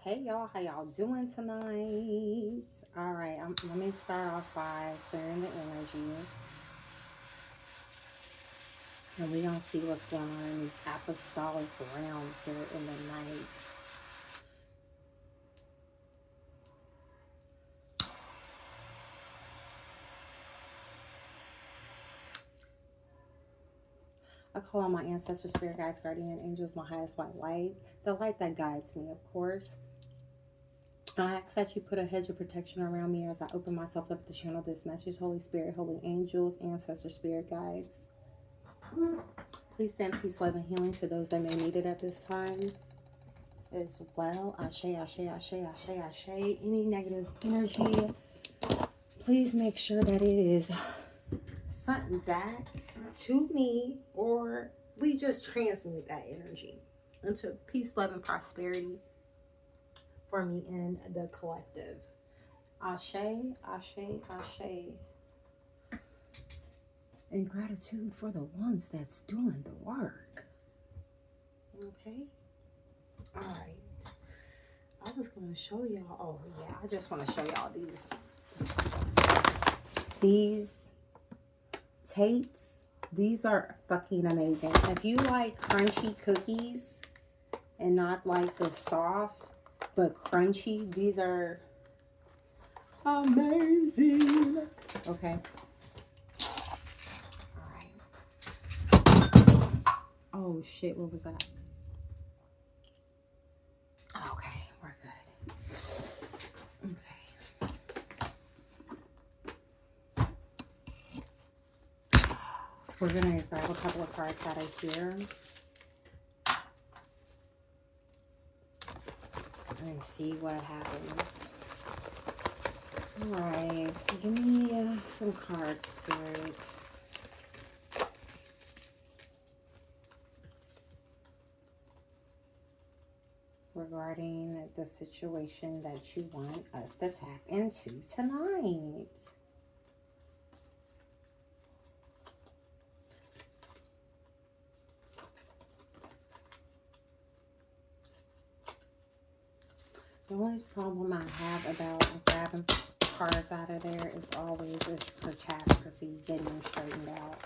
Hey y'all, how y'all doing tonight? All right, let me start off by clearing the energy, and we gonna see what's going on in these apostolic realms here in the nights. I call on my ancestors, spirit guides, guardian angels, my highest white light, the light that guides me, of course. I ask that you put a hedge of protection around me as I open myself up to channel this message. Holy Spirit, holy angels, ancestor, spirit guides. Please send peace, love, and healing to those that may need it at this time as well. Ashe, ashe, ashe, ashe, ashe. Any negative energy, please make sure that it is sent back to me, or we just transmute that energy into peace, love, and prosperity for me and the collective. Ashe, ashe, ashe. And gratitude for the ones that's doing the work. Okay? All right. I was going to show y'all. Oh, yeah. I just want to show y'all these Tates. These are fucking amazing. If you like crunchy cookies and not like the soft but crunchy, these are amazing. Okay. Oh shit, what was that? Okay, we're good. Okay. We're gonna grab a couple of cards out of here and see what happens. Alright, so give me some cards, Spirit. Regarding the situation that you want us to tap into tonight. The only problem I have about grabbing cards out of there is always this catastrophe getting straightened out.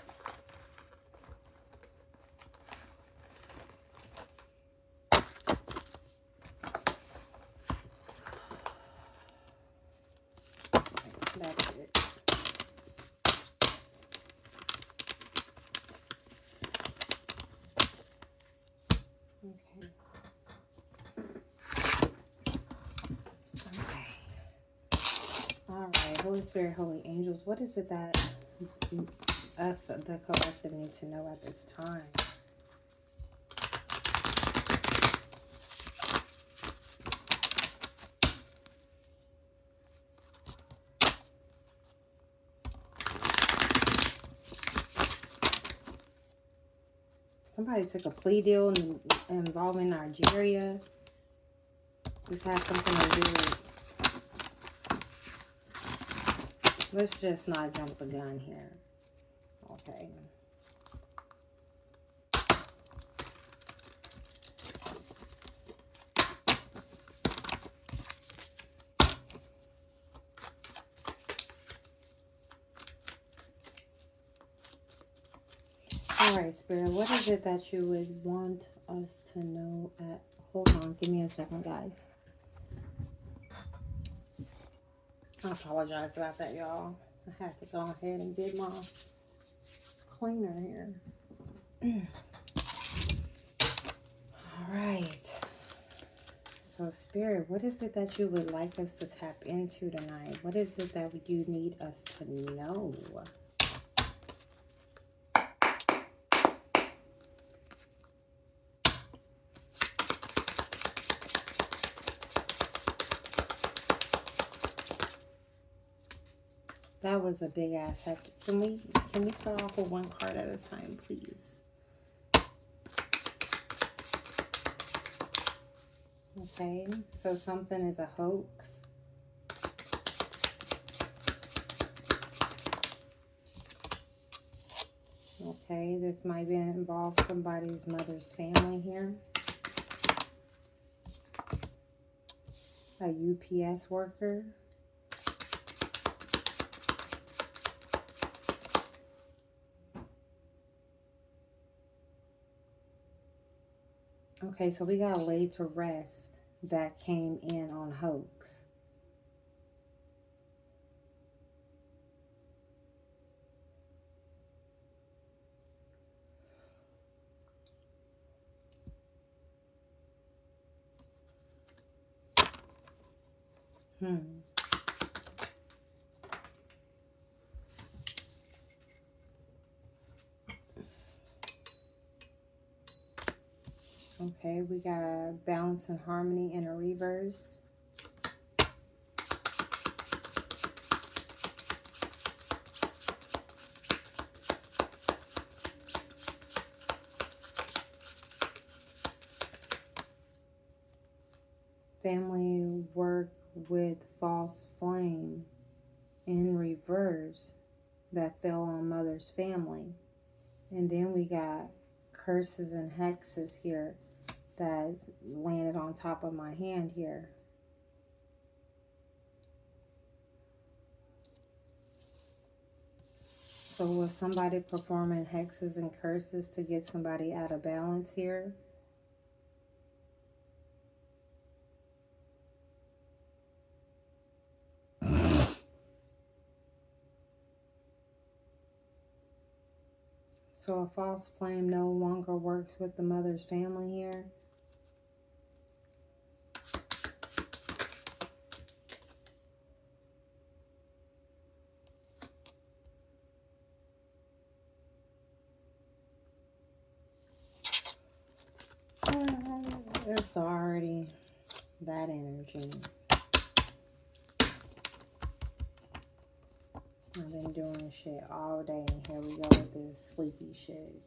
That's it. Okay. All right. Holy Spirit, holy angels, what is it that us, the collective, need to know at this time? Somebody took a plea deal involving Nigeria. This has something to do with... Let's just not jump the gun here. Okay. Alright, Spirit, what is it that you would want us to know at... Hold on, give me a second, guys. I apologize about that, y'all. I had to go ahead and get my cleaner here. Alright. So, Spirit, what is it that you would like us to tap into tonight? What is it that you need us to know? That was a big ass heck. Can we start off with one card at a time, please? Okay, so something is a hoax. Okay, this might be involve somebody's mother's family here. A UPS worker. Okay, so we got laid to rest that came in on hoax. Okay, we got balance and harmony in a reverse. Family work with false flame in reverse that fell on mother's family. And then we got curses and hexes here that's landed on top of my hand here. So was somebody performing hexes and curses to get somebody out of balance here? So a false flame no longer works with the mother's family here. It's already that energy. I've been doing shit all day, and here we go with this sleepy shit.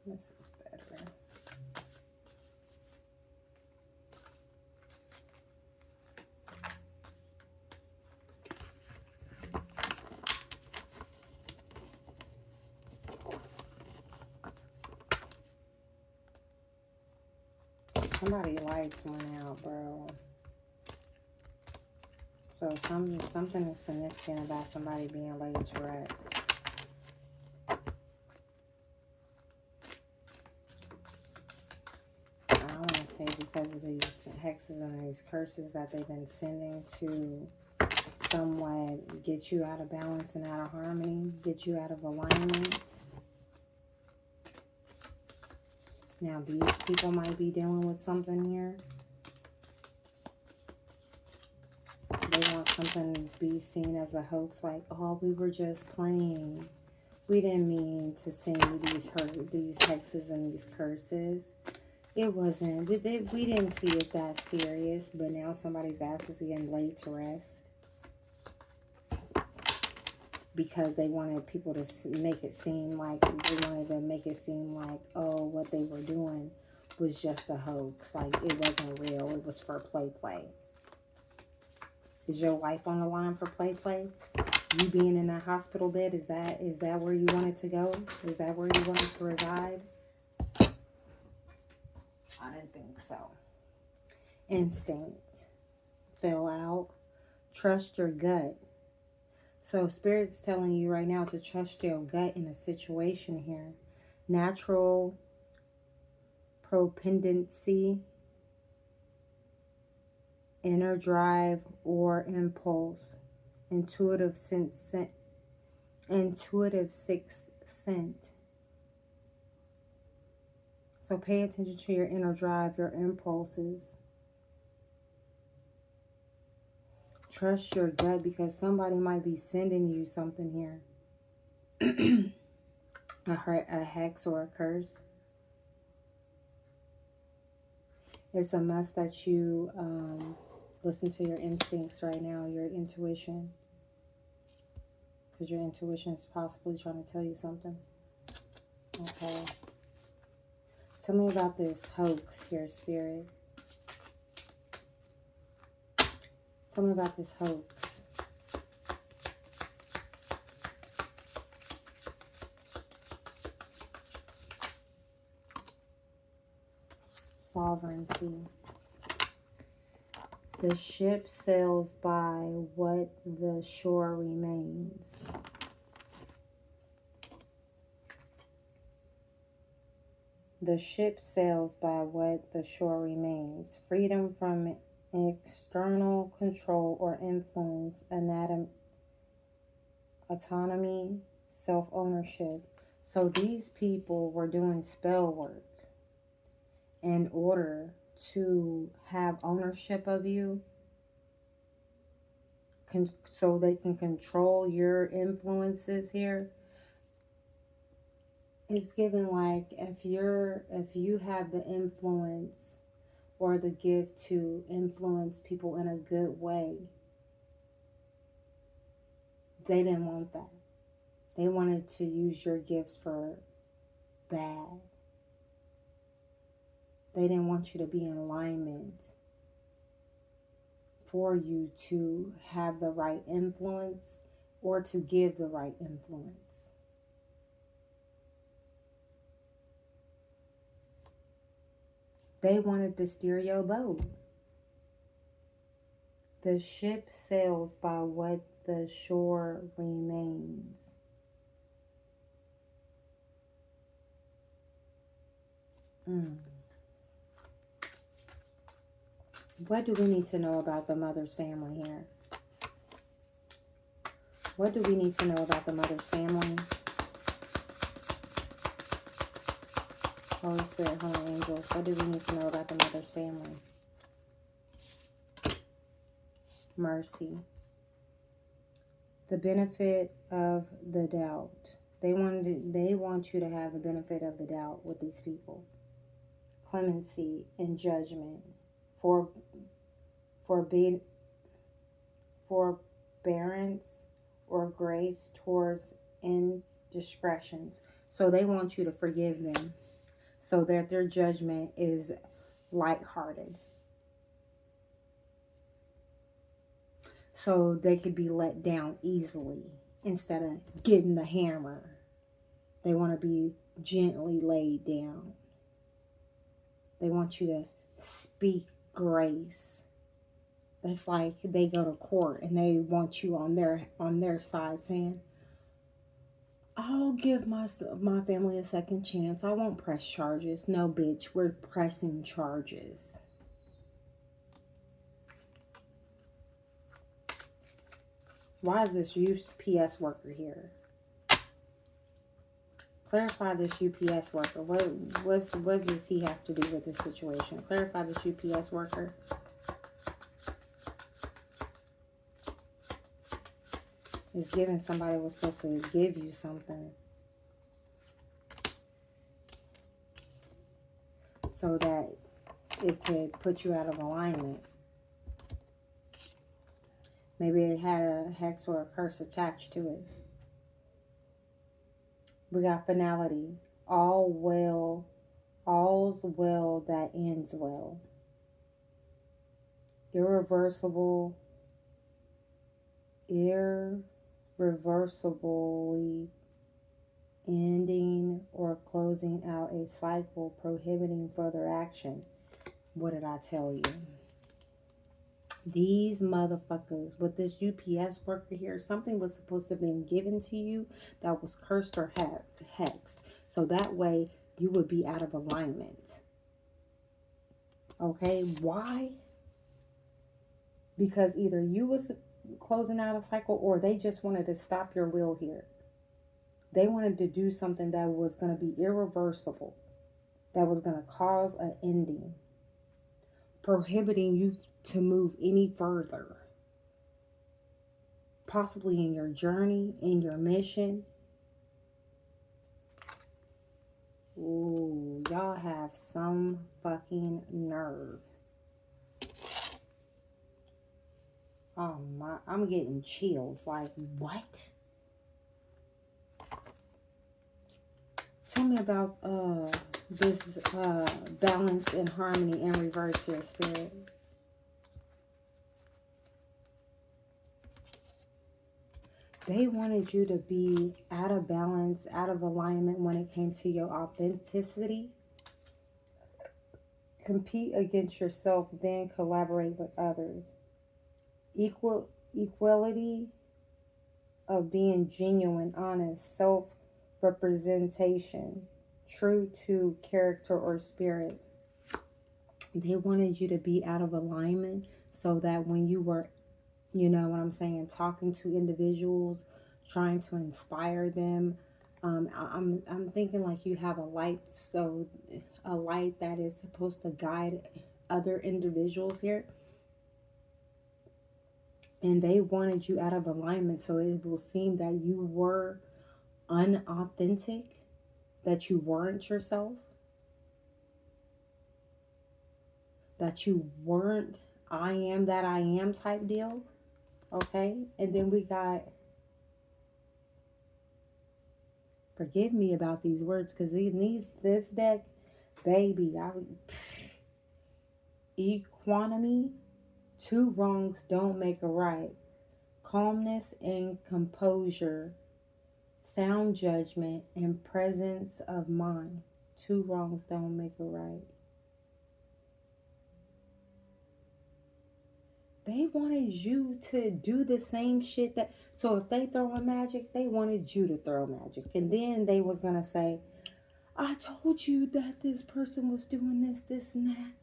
This is better. Somebody lights went out, bro. So something is significant about somebody being laid to rest. I want to say because of these hexes and these curses that they've been sending to somewhat get you out of balance and out of harmony, get you out of alignment. Now these people might be dealing with something here. They want something to be seen as a hoax, like, oh, we were just playing. We didn't mean to send you these hexes and these curses. It wasn't. We didn't see it that serious, but now somebody's ass is getting laid to rest because they wanted people to make it seem like, oh, what they were doing was just a hoax. Like, it wasn't real. It was for play. Is your wife on the line for play? You being in that hospital bed, is that where you wanted to go? Is that where you wanted to reside? I didn't think so. Instinct fell out. Trust your gut. So Spirit's telling you right now to trust your gut in a situation here. Natural propendency, inner drive or impulse, intuitive sixth sense. So pay attention to your inner drive, your impulses. Trust your gut because somebody might be sending you something here. A hex or a curse. It's a must that you listen to your instincts right now, your intuition. Because your intuition is possibly trying to tell you something. Okay. Tell me about this hoax here, Spirit. Tell me about this hoax. Sovereignty. The ship sails by what the shore remains. The ship sails by what the shore remains. Freedom from external control or influence, autonomy, self-ownership. So these people were doing spell work in order to have ownership of you, so they can control your influences here. It's given like if you have the influence or the gift to influence people in a good way, they didn't want that. They wanted to use your gifts for bad. They didn't want you to be in alignment for you to have the right influence or to give the right influence. They wanted to steer your boat. The ship sails by what the shore remains. What do we need to know about the mother's family here? What do we need to know about the mother's family? Holy Spirit, Holy Angels, what do we need to know about the mother's family? Mercy. The benefit of the doubt. They want you to have the benefit of the doubt with these people. Clemency and judgment. Forbearance or grace towards indiscretions. So they want you to forgive them so that their judgment is lighthearted. So they could be let down easily instead of getting the hammer. They want to be gently laid down. They want you to speak grace. That's like they go to court and they want you on their side saying, I'll give my family a second chance. I won't press charges. No, bitch, we're pressing charges. Why is this UPS worker here? Clarify this UPS worker. What does he have to do with this situation? Clarify this UPS worker. Is giving somebody was supposed to give you something. So that it could put you out of alignment. Maybe it had a hex or a curse attached to it. We got finality. All's well that ends well. Irreversibly ending or closing out a cycle, prohibiting further action. What did I tell you? These motherfuckers with this UPS worker here, something was supposed to have been given to you that was cursed or hexed. So that way you would be out of alignment. Okay, why? Because either you was closing out a cycle or they just wanted to stop your will here. They wanted to do something that was going to be irreversible, that was going to cause an ending, prohibiting you to move any further, possibly in your journey, in your mission. Ooh, y'all have some fucking nerve. Oh my, I'm getting chills. Like, what? Tell me about this balance and harmony and reverse here, Spirit. They wanted you to be out of balance, out of alignment when it came to your authenticity. Compete against yourself, then collaborate with others. Equality of being genuine, honest, self-representation, true to character or spirit. They wanted you to be out of alignment so that when you were, you know what I'm saying, talking to individuals, trying to inspire them, I'm thinking like you have a light, so a light that is supposed to guide other individuals here. And they wanted you out of alignment, so it will seem that you were unauthentic, that you weren't yourself, that you weren't I am that I am type deal. Okay? And then we got, forgive me about these words, because this deck, baby, equanimity, two wrongs don't make a right. Calmness and composure, sound judgment, and presence of mind. Two wrongs don't make a right. They wanted you to do the same shit that, so if they throwing magic, they wanted you to throw magic. And then they was going to say, I told you that this person was doing this, and that.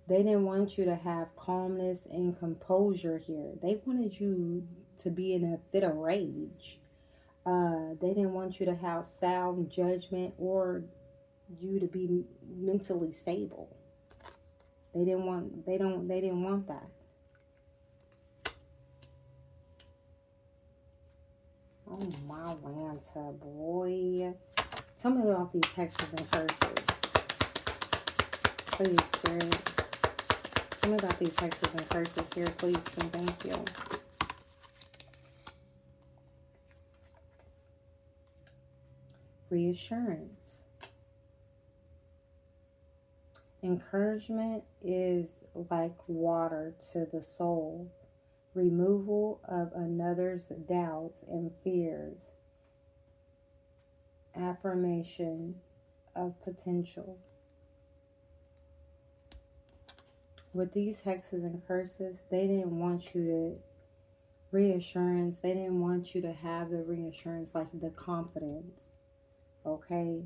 They didn't want you to have calmness and composure here. They wanted you to be in a fit of rage. They didn't want you to have sound judgment or you to be mentally stable. They didn't want that. Oh my Lanta, boy. Tell me about these hexes and curses. Please, Spirit. Tell me about these hexes and curses here, please, and thank you. Reassurance. Encouragement is like water to the soul. Removal of another's doubts and fears. Affirmation of potential. With these hexes and curses, they didn't want you to reassurance. They didn't want you to have the reassurance, like the confidence. Okay?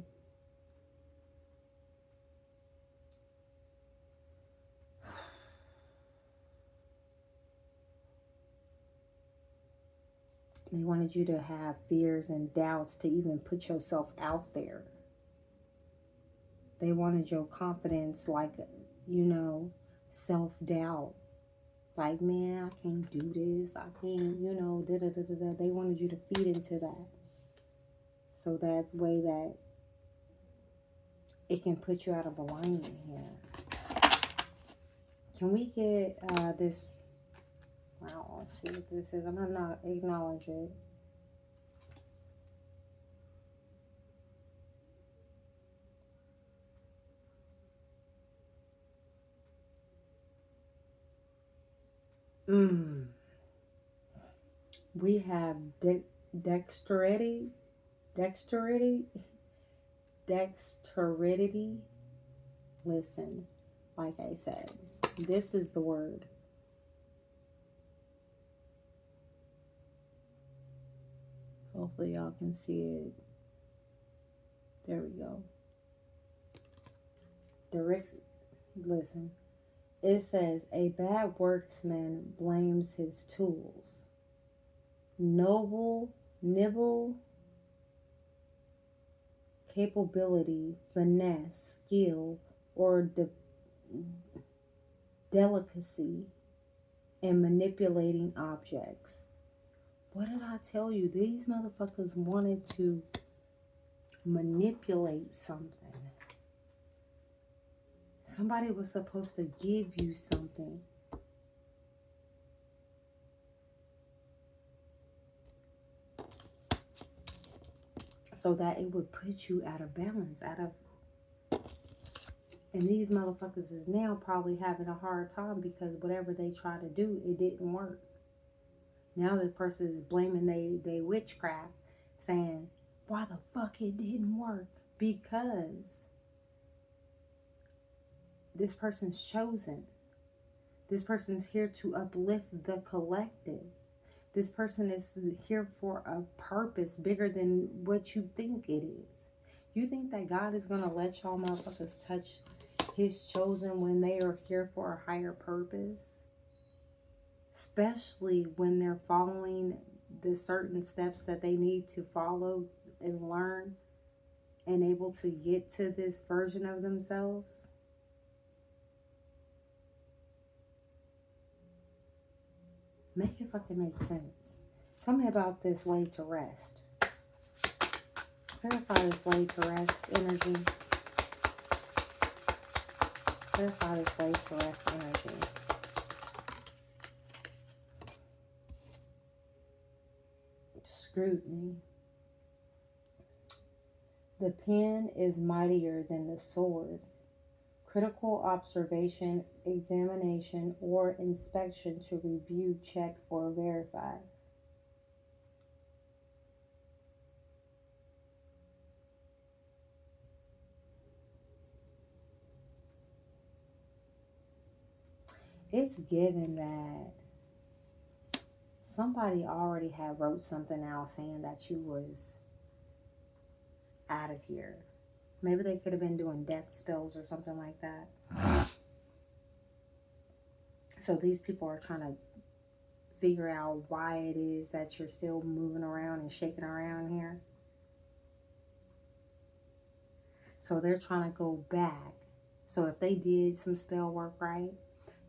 They wanted you to have fears and doubts to even put yourself out there. They wanted your confidence, like, you know, self-doubt. Like, man, I can't do this. I can't, you know, da-da-da-da-da. They wanted you to feed into that. So that way that it can put you out of alignment here. Can we get this? Wow, let's see what this is. I'm going to not acknowledge it. We have dexterity, Listen, like I said, this is the word. Hopefully y'all can see it. There we go. Listen. It says, a bad worksman blames his tools. Nibble, capability, finesse, skill, or delicacy in manipulating objects. What did I tell you? These motherfuckers wanted to manipulate something. Somebody was supposed to give you something. So that it would put you out of balance, and these motherfuckers is now probably having a hard time because whatever they try to do, it didn't work. Now the person is blaming they witchcraft, saying, why the fuck it didn't work? Because this person's chosen. This person's here to uplift the collective. This person is here for a purpose bigger than what you think it is. You think that God is going to let y'all motherfuckers touch his chosen when they are here for a higher purpose? Especially when they're following the certain steps that they need to follow and learn and able to get to this version of themselves. Make it fucking make sense. Tell me about this laid to rest. Clarify this laid to rest energy. Clarify this laid to rest energy. Scrutiny. The pen is mightier than the sword. Critical observation, examination, or inspection to review, check, or verify. It's given that somebody already had wrote something out saying that you was out of here. Maybe they could have been doing death spells or something like that. So these people are trying to figure out why it is that you're still moving around and shaking around here. So they're trying to go back. So if they did some spell work right,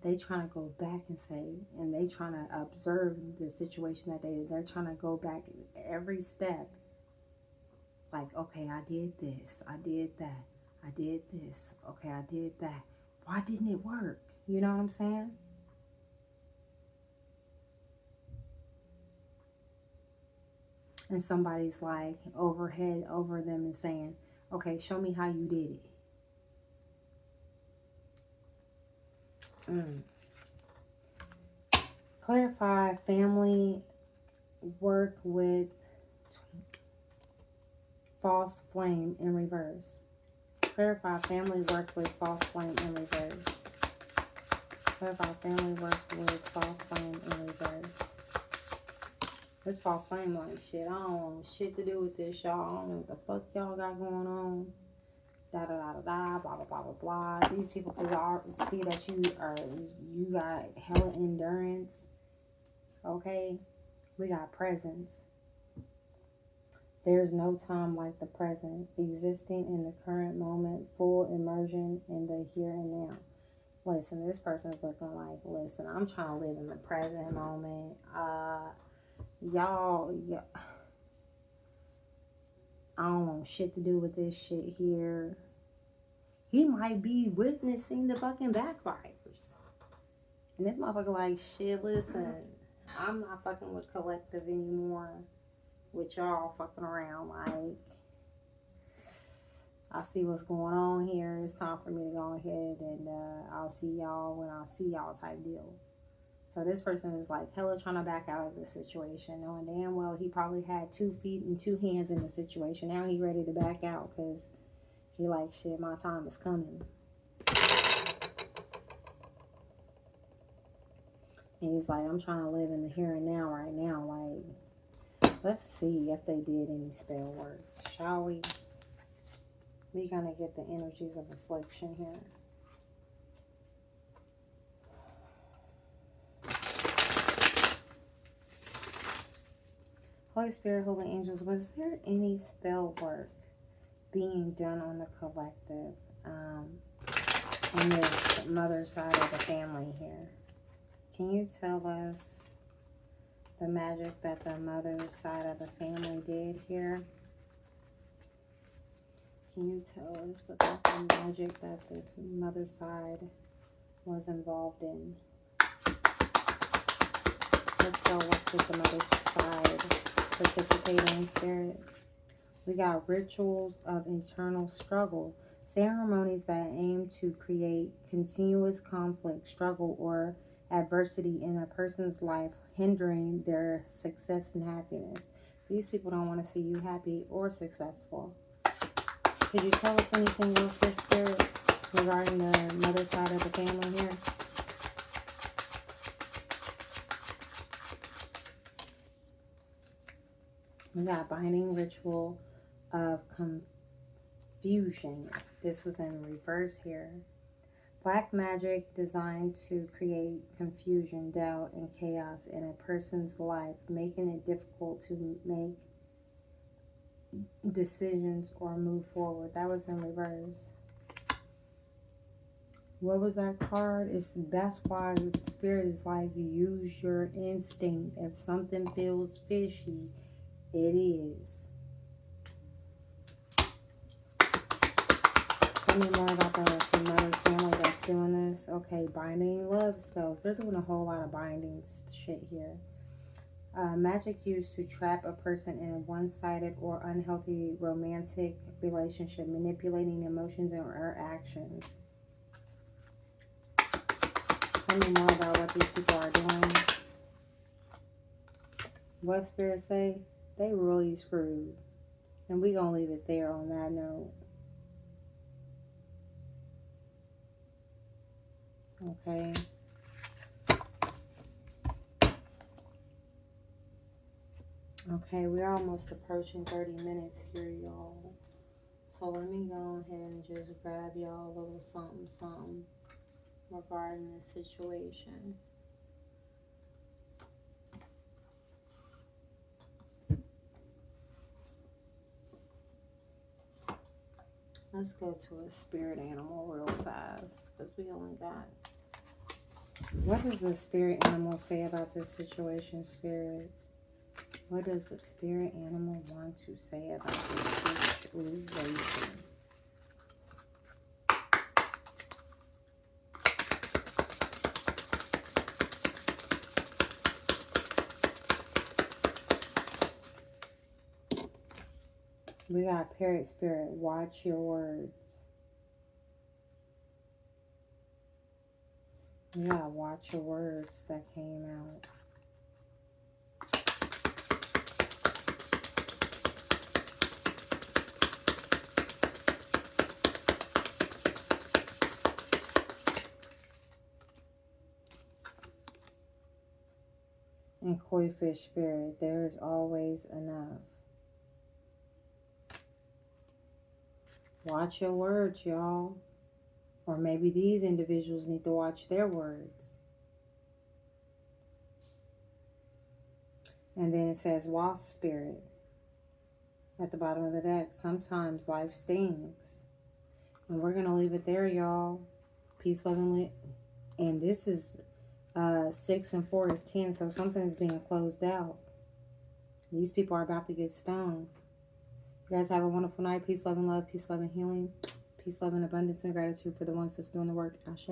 they trying to go back and say, and they trying to observe the situation that they're trying to go back every step. Like, okay, I did this, I did that, I did this, okay, I did that. Why didn't it work? You know what I'm saying? And somebody's like overhead over them and saying, okay, show me how you did it. Clarify family work with false flame in reverse. Clarify family work with false flame in reverse. Clarify family work with false flame in reverse. This false flame like shit. I don't want shit to do with this, y'all. I don't know what the fuck y'all got going on. Da da da da da. Blah blah blah blah blah. These people could see that you got hella endurance. Okay, we got presence. There's no time like the present, existing in the current moment, full immersion in the here and now. Listen, this person's looking like, listen, I'm trying to live in the present moment. Y'all, I don't want shit to do with this shit here. He might be witnessing the fucking backfires. And this motherfucker like, shit, listen, I'm not fucking with collective anymore. With y'all fucking around, like, I see what's going on here. It's time for me to go ahead and I'll see y'all when I see y'all type deal. So this person is like hella trying to back out of the situation, knowing damn well he probably had 2 feet and 2 hands in the situation. Now he ready to back out because he like, shit, my time is coming. And he's like, I'm trying to live in the here and now right now. Like, let's see if they did any spell work, shall we? We're going to get the energies of affliction here. Holy Spirit, Holy Angels, was there any spell work being done on the collective on this mother side of the family here? Can you tell us the magic that the mother side of the family did here? Can you tell us about the magic that the mother side was involved in? Let's go with the mother side participating, Spirit. We got rituals of internal struggle, ceremonies that aim to create continuous conflict, struggle, or adversity in a person's life, hindering their success and happiness. These people don't want to see you happy or successful. Could you tell us anything else here, Spirit, regarding the mother side of the family here? We got binding ritual of confusion. This was in reverse here. Black magic designed to create confusion, doubt, and chaos in a person's life, making it difficult to make decisions or move forward. That was in reverse. What was that card? That's why the Spirit is like, use your instinct. If something feels fishy, it is. Tell me more about the mother family that's doing this. Okay, binding love spells. They're doing a whole lot of binding shit here. Magic used to trap a person in a one-sided or unhealthy romantic relationship, manipulating emotions or actions. Tell me more about what these people are doing. What Spirit say? They really screwed. And we gonna leave it there on that note. Okay. Okay, we're almost approaching 30 minutes here, y'all. So let me go ahead and just grab y'all a little something regarding this situation. Let's go to a spirit animal real fast, because we only got... What does the spirit animal say about this situation, Spirit? What does the spirit animal want to say about this situation? We got Parrot Spirit, watch your words. We got watch your words that came out. And Koi Fish Spirit, there is always enough. Watch your words, y'all. Or maybe these individuals need to watch their words. And then it says Wasp Spirit at the bottom of the deck. Sometimes life stings. And we're going to leave it there, y'all. Peace, love, and lit. And this is 6 and 4 is 10. So something is being closed out. These people are about to get stoned. You guys have a wonderful night. Peace, love, and love. Peace, love, and healing. Peace, love, and abundance and gratitude for the ones that's doing the work. Ashe.